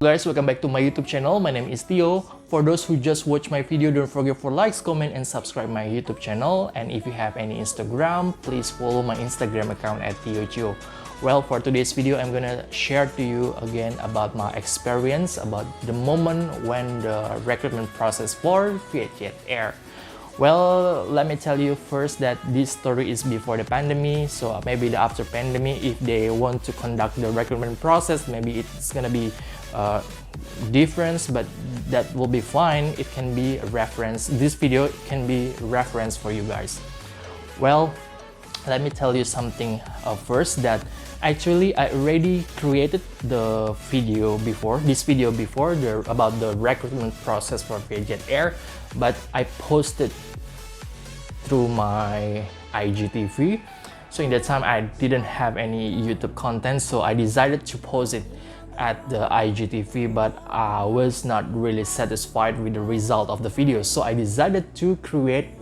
Guys, welcome back to my YouTube channel. My name is Theo. For those who just watch my video, don't forget for likes, comment, and subscribe my YouTube channel. And if you have any Instagram, please follow my Instagram account at TheoGio. Well, for today's video, I'm gonna share to you again about my experience, about the moment when the recruitment process for Vietjet Air. Well, let me tell you first that this story is before the pandemic, so maybe the after pandemic, if they want to conduct the recruitment process, maybe it's gonna be different, but that will be fine. It can be a reference. This video can be reference for you guys. Well, let me tell you something first, that actually I already created the video before, about the recruitment process for Vietjet Air, but I posted through my IGTV. So in that time I didn't have any YouTube content, so I decided to post it at the IGTV, but I was not really satisfied with the result of the video, so I decided to recreate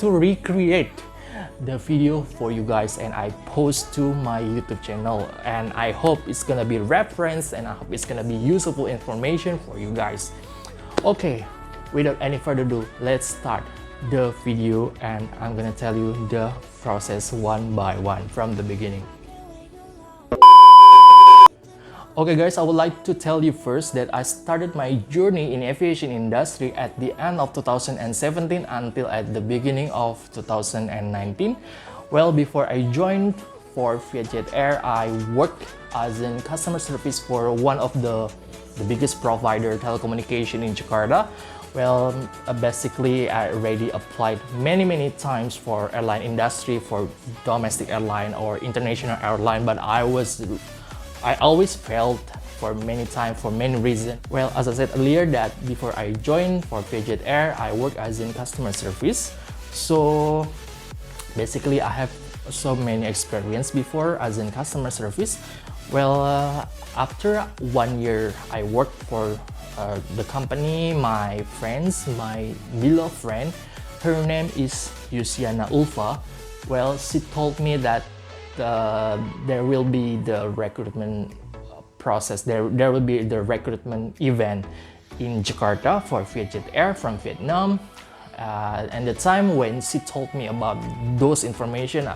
the video for you guys, and I post to my YouTube channel, and I hope it's gonna be reference, and I hope it's gonna be useful information for you guys. Okay, without any further ado, let's start the video, and I'm gonna tell you the process one by one from the beginning. Okay guys, I would like to tell you first that I started my journey in aviation industry at the end of 2017 until at the beginning of 2019. Well, before I joined for Vietjet Air, I worked as in customer service for one of the biggest provider telecommunication in Jakarta. Well, basically I already applied many times for airline industry, for domestic airline or international airline, but I always failed for many times for many reasons. Well, as I said earlier, that before I joined for Vietjet Air, I work as in customer service. So basically I have so many experience before as in customer service. Well, after 1 year I worked for the company, my beloved friend, her name is Yusiana Ulfa. Well, she told me that there will be the recruitment process, there will be the recruitment event in Jakarta for Vietjet Air from Vietnam. And the time when she told me about those information,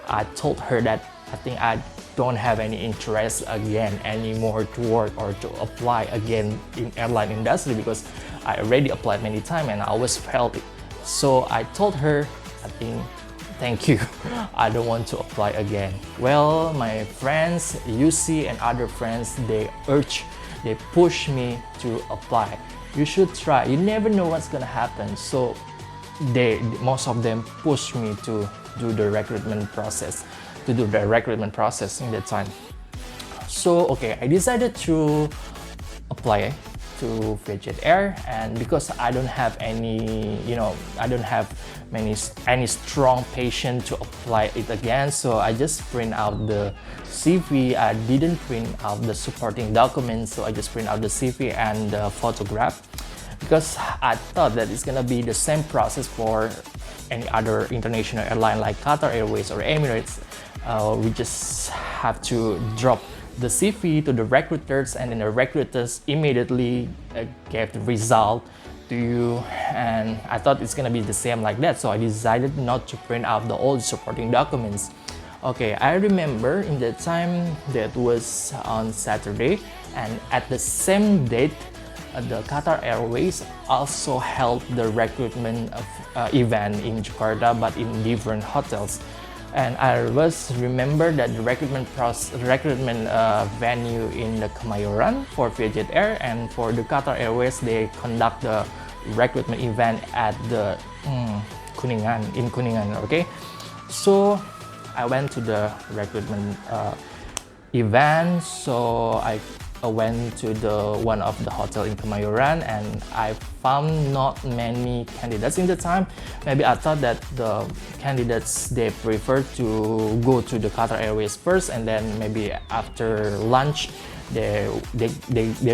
I told her that I think I don't have any interest again anymore to work or to apply again in airline industry, because I already applied many times and I always failed it. So I told her, I think, thank you, I don't want to apply again. Well, my friends, Yusi and other friends, they push me to apply. You should try, you never know what's gonna happen. So most of them pushed me to do the recruitment process, in that time. So okay, I decided to apply to Vietjet Air, and because I don't have any, I don't have any strong patience to apply it again, so I just print out the CV. I didn't print out the supporting documents, so I just print out the CV and the photograph, because I thought that it's gonna be the same process for any other international airline like Qatar Airways or Emirates. We just have to drop the CV to the recruiters, and then the recruiters immediately gave the result to you, and I thought it's gonna be the same like that, so I decided not to print out the old supporting documents. Okay, I remember in that time, that was on Saturday, and at the same date the Qatar Airways also held the recruitment event in Jakarta, but in different hotels. And I remember that the recruitment venue in the Kemayoran for Vietjet Air, and for the Qatar Airways they conduct the recruitment event at the Kuningan. Okay, so I went to the recruitment event. So I went to one of the hotel in Kemayoran, and I found not many candidates in the time. Maybe I thought that the candidates, they prefer to go to the Qatar Airways first, and then maybe after lunch they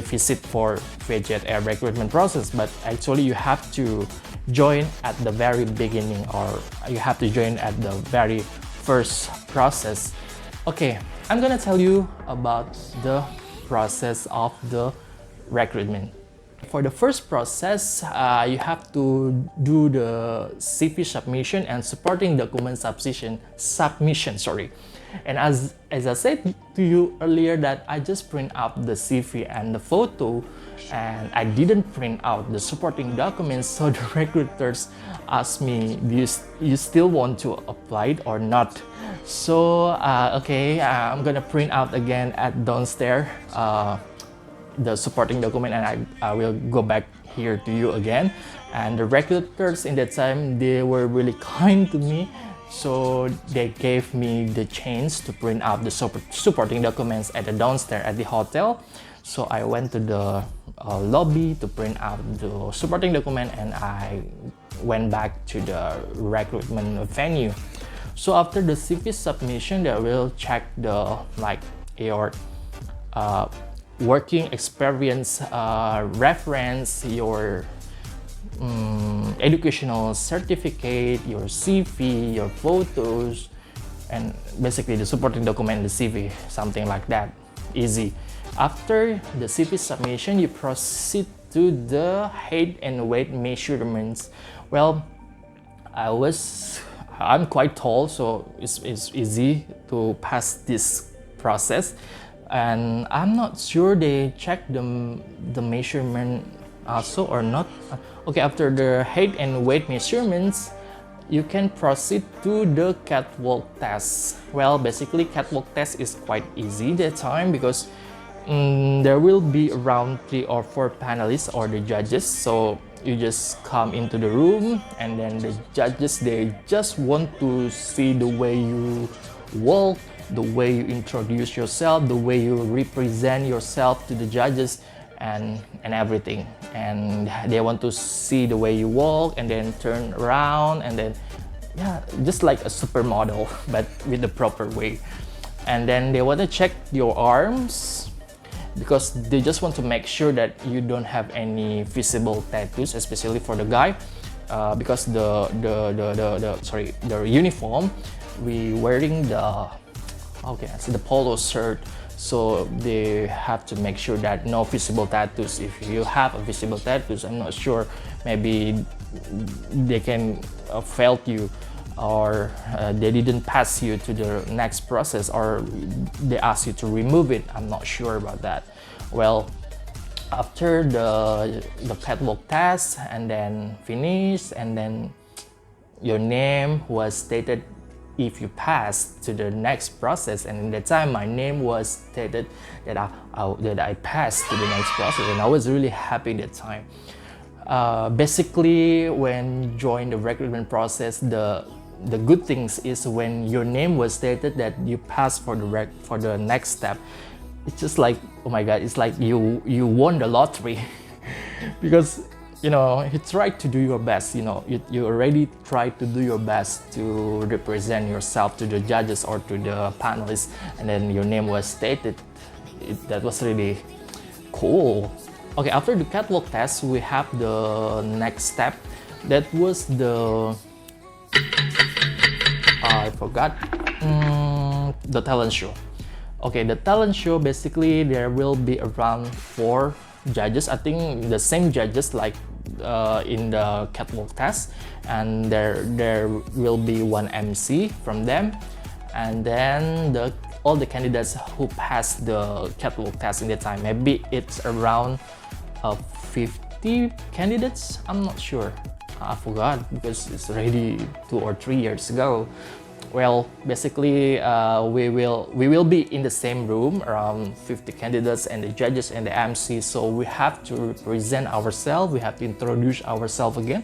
visit for Vietjet Air recruitment process. But actually you have to join at the very beginning, or you have to join at the very first process. Okay, I'm gonna tell you about the process of the recruitment. For the first process, you have to do the CV submission and supporting document submission. Sorry. And as I said to you earlier that I just print out the CV and the photo, and I didn't print out the supporting documents, so the recruiters asked me, do you still want to apply it or not? So okay, I'm gonna print out again at downstairs the supporting document, and I will go back here to you again. And the recruiters in that time, they were really kind to me, so they gave me the chance to print out the supporting documents at the downstairs at the hotel. So I went to the lobby to print out the supporting document, and I went back to the recruitment venue. So after the CV submission, they will check the your working experience, reference, your educational certificate, your CV, your photos, and basically the supporting document, the CV, something like that. Easy. After the CV submission, you proceed to the height and weight measurements. Well, I'm quite tall, so it's easy to pass this process. And I'm not sure they check the measurement also or not. Okay, after the height and weight measurements, you can proceed to the catwalk test. Well, basically catwalk test is quite easy that time because there will be around 3 or 4 panelists or the judges. So you just come into the room, and then the judges, they just want to see the way you walk, the way you introduce yourself, the way you represent yourself to the judges, and everything. And they want to see the way you walk and then turn around, and then yeah, just like a supermodel but with the proper way. And then they want to check your arms because they just want to make sure that you don't have any visible tattoos, especially for the guy, because the uniform, we wearing the polo shirt, so they have to make sure that no visible tattoos. If you have a visible tattoos, I'm not sure, maybe they can fail you, or they didn't pass you to the next process, or they ask you to remove it. I'm not sure about that. Well, after the catwalk test and then finish, and then your name was stated if you pass to the next process. And in that time, my name was stated that I passed to the next process, and I was really happy that time. Basically, when you join the recruitment process, the good things is when your name was stated that you passed for the next step. It's just like, oh my god, it's like you won the lottery because you try to do your best. You already try to do your best to represent yourself to the judges or to the panelists, and then your name was stated. That was really cool. Okay, after the catwalk test, we have the next step. That was the I forgot the talent show. Okay, the talent show, basically there will be around 4 judges. I think the same judges like in the catwalk test, and there will be 1 MC from them, and then all the candidates who passed the catwalk test in the time. Maybe it's around 50 candidates. I'm not sure. I forgot because it's already 2 or 3 years ago. Well, basically we will be in the same room, around 50 candidates and the judges and the MC. So we have to represent ourselves, we have to introduce ourselves again,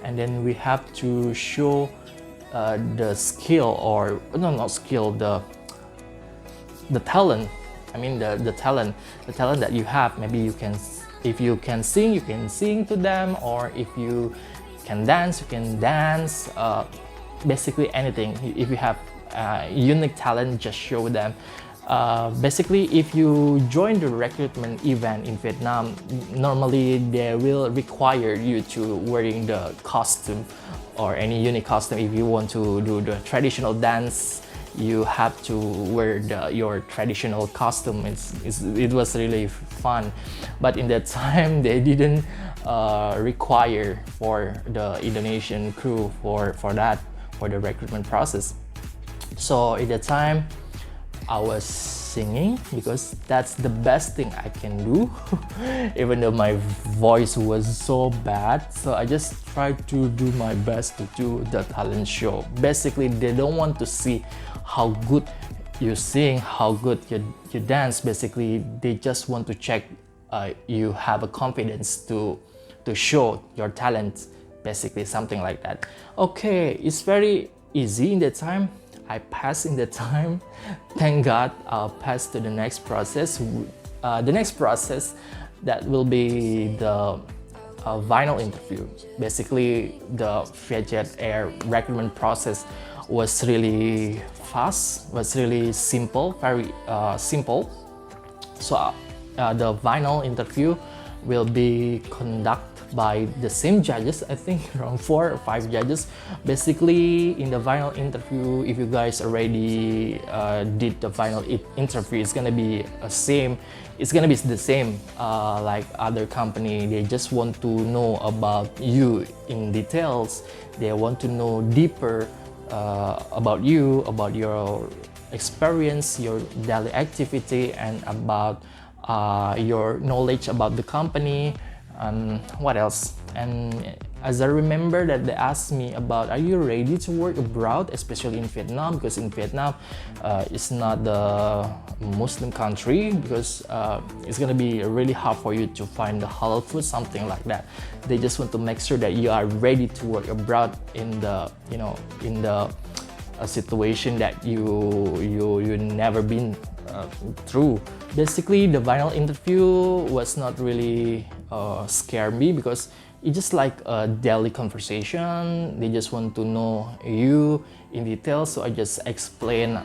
and then we have to show the skill, or no, not skill, the talent. I mean the talent that you have. Maybe if you can sing, you can sing to them, or if you can dance, you can dance. Basically anything. If you have unique talent, just show them. Basically, if you join the recruitment event in Vietnam, normally they will require you to wearing the costume or any unique costume. If you want to do the traditional dance, you have to wear your traditional costume. It was really fun, but in that time they didn't require for the Indonesian crew for the recruitment process. So at the time I was singing because that's the best thing I can do even though my voice was so bad. So I just tried to do my best to do the talent show. Basically they don't want to see how good you sing, how good you dance. Basically they just want to check you have a confidence to show your talent, basically something like that. Okay, it's very easy in that time. I passed in that time. Thank God I'll pass to the next process. The next process that will be the vinyl interview. Basically the Vietjet Air recruitment process was really fast, was really simple, very simple. So the vinyl interview will be conducted by the same judges, I think around 4 or 5 judges. Basically in the vinyl interview, if you guys already did the vinyl interview, it's gonna be the same like other company. They just want to know about you in details. They want to know deeper about you, about your experience, your daily activity, and about your knowledge about the company. What else? And as I remember that they asked me about, are you ready to work abroad, especially in Vietnam, because in Vietnam it's not the Muslim country, because it's gonna be really hard for you to find the halal food, something like that. They just want to make sure that you are ready to work abroad in the a situation that you never been through. Basically the vinyl interview was not really scare me, because it's just like a daily conversation. They just want to know you in detail, so I just explain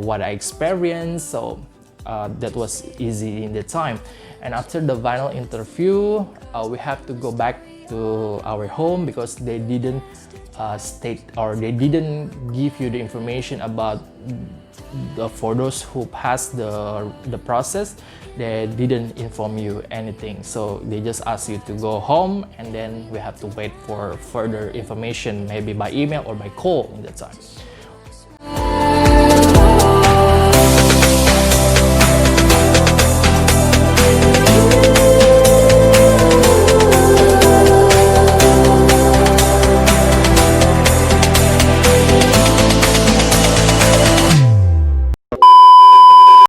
what I experienced. So that was easy in the time. And after the vinyl interview, we have to go back to our home, because they didn't state, or they didn't give you the information about for those who passed the process. They didn't inform you anything, so they just ask you to go home, and then we have to wait for further information, maybe by email or by call in that time.